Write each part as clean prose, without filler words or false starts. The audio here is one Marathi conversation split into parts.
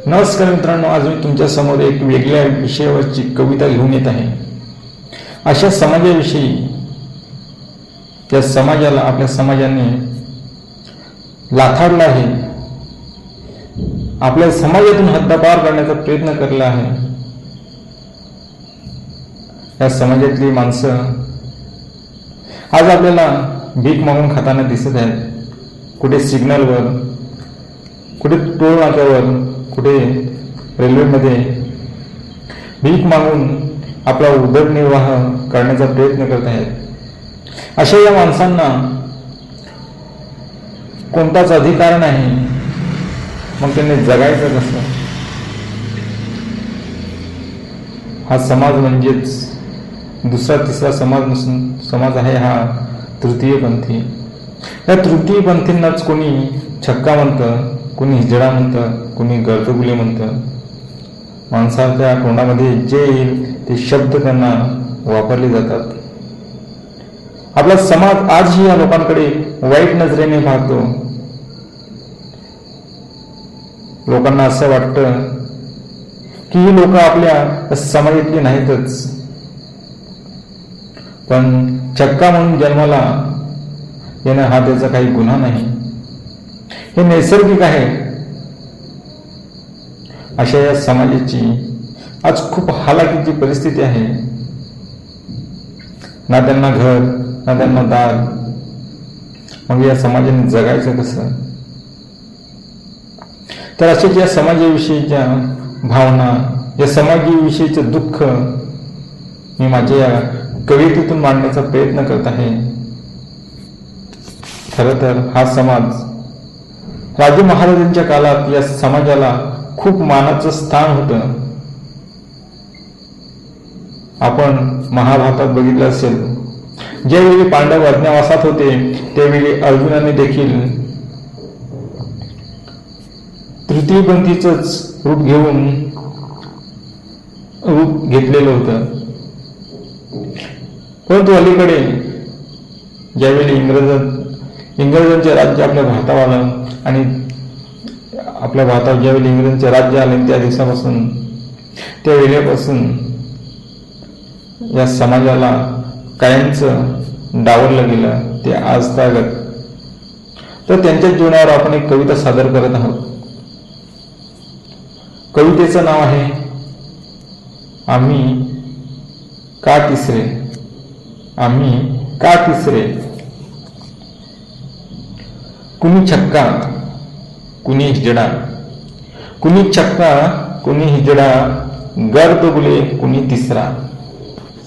नमस्कार मित्रांनो, आज मी तुमच्या समोर एक वेगळ्या विषयावरची कविता घेऊन येत आहे. अशा समाजाविषयी, त्या समाजाला आपल्या समाजाने लाथाडलं आहे, आपल्या समाजातून हद्दपार करण्याचा प्रयत्न केला आहे. या समाजातली माणसं आज आपल्याला भीक मागून खाताना दिसत आहेत. कुठे सिग्नलवर, कुठे टोल नाक्यावर, कुठे रेल्वेमध्ये भीक मागून आपला उदरनिर्वाह करण्याचा प्रयत्न करत आहेत. अशा या माणसांना कोणताच अधिकार नाही. मग त्यांनी जगायचं कसं? हा समाज म्हणजेच दुसरा तिसरा समाज आहे हा तृतीयपंथी. या तृतीयपंथींनाच कोणी छक्का म्हणतं, कोणी हिजडा म्हणतं, कोणी गर्दगुले म्हणतं. माणसाच्या तोंडामध्ये जे येईल ते शब्द त्यांना वापरले जातात. आपला समाज आजही या लोकांकडे वाईट नजरेने पाहतो. लोकांना असं वाटतं की ही लोक आपल्या समाजातली नाहीतच, पण छक्का म्हणून जन्माला येणं हा त्याचा काही गुन्हा नाही, हे नैसर्गिक आहे. अशा या समाजाची आज खूप हालाकीची परिस्थिती आहे. ना त्यांना घर, ना त्यांना दार. मग या समाजाने जगायचं कसं? तर अशाच या समाजाविषयीच्या भावना, या समाजाविषयीचं दुःख मी माझ्या या कवितेतून मांडण्याचा प्रयत्न करत आहे. खरं तर हा समाज राजे महाराजांच्या काळात या समाजाला खूप मानाचं स्थान होतं. आपण महाभारतात बघितलं असेल, ज्यावेळी पांडव अज्ञातवासात होते त्यावेळी अर्जुनाने देखील तृतीयपंथीचंच रूप घेतलेलं होतं. परंतु अलीकडे ज्यावेळी इंग्रजांचे राज्य आपल्या भारतावर आलं आणि आपल्या भारतावर ज्यावेळी इंग्रजांचे राज्य आले त्या दिवसापासून, त्या वेळेपासून या समाजाला कायमचं डावललं गेलं, ते आज तागत. तर त्यांच्या जीवनावर आपण एक कविता सादर करत आहोत. कवितेचं नाव आहे आम्ही का तिसरे. आम्ही का तिसरे. कुणी छक्का, कुणी हिजडा. कुणी छक्का, कुणी हिजडा, गर्दगुले कुणी तिसरा.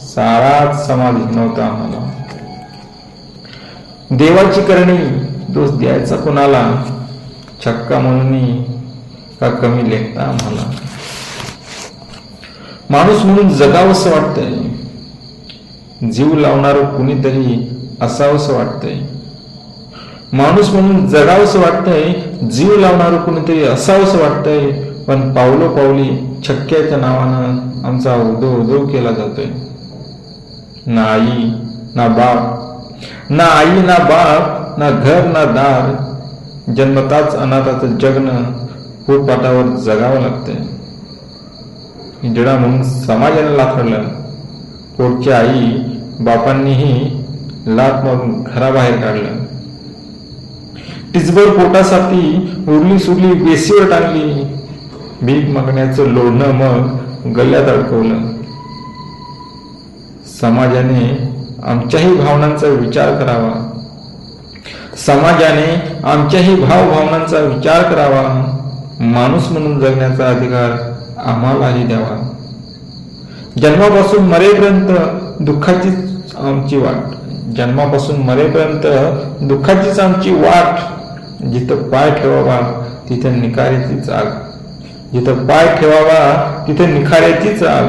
साराच समाज नव्हता आम्हाला. देवाची करणी, दोष द्यायचा कुणाला. छक्का म्हणून का कमी लेखता आम्हाला. माणूस म्हणून जगावंसं वाटतंय, जीव लावणार कुणीतरी असावंसं वाटतंय. माणूस म्हणून जगावंसं वाटतंय, जीव लावणार कुणीतरी असावंसं वाटतंय. पण पावलोपावली छक्क्याच्या नावानं आमचा उदो उदो केला जातोय. ना आई ना बाप, ना आई ना बाप, ना घर ना दार. जन्मताच अनाथाचं जगणं पोटपाटावर जगावं लागतंय. हिजडा म्हणून समाजाने लाथडलं. पोटच्या आई बापांनीही लाथ मारून घराबाहेर काढलं. टिचभर पोटासाठी उरली सुरली बेसीवर टांगली. भीक मागण्याचं लोढणं मग गल्ल्यात अडकवलं. समाजाने आमच्याही भावनांचा विचार करावा. समाजाने आमच्याही भावभावनांचा विचार करावा. माणूस म्हणून जगण्याचा अधिकार आम्हालाही द्यावा. जन्मापासून मरेपर्यंत दुःखाचीच आमची वाट. जन्मापासून मरेपर्यंत दुःखाचीच आमची वाट. जिथं पाय ठेवावा तिथं निखाऱ्याचीच आग. जिथं पाय ठेवावा तिथं निखाऱ्याचीच आग.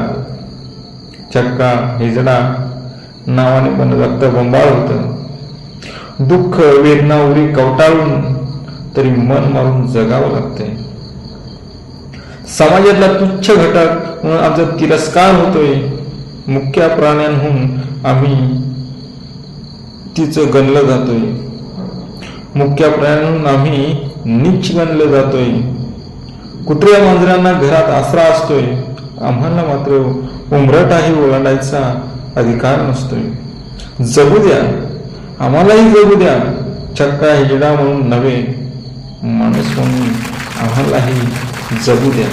छक्का हिजडा नावाने पण रक्त बंबाळ होतं. दुःख वेदना उरी कवटाळून तरी मन मारून जगावं लागतंय. समाजातला तुच्छ घटक म्हणून आमचा तिरस्कार होतोय. मुख्य प्राण्यांहून आम्ही तिचं गणलं जातोय. मुख्य प्राण्यांहून आम्ही नीच गणलं जातोय. कुत्र्या मांजरांना घरात आसरा असतोय, आम्हाला मात्र उंबरठाही ओलांडायचा अधिकार नसतोय. जगू द्या, आम्हालाही जगू द्या. चक्का हिजडा म्हणून नव्हे, माणूस म्हणून आम्हालाही जगू द्या.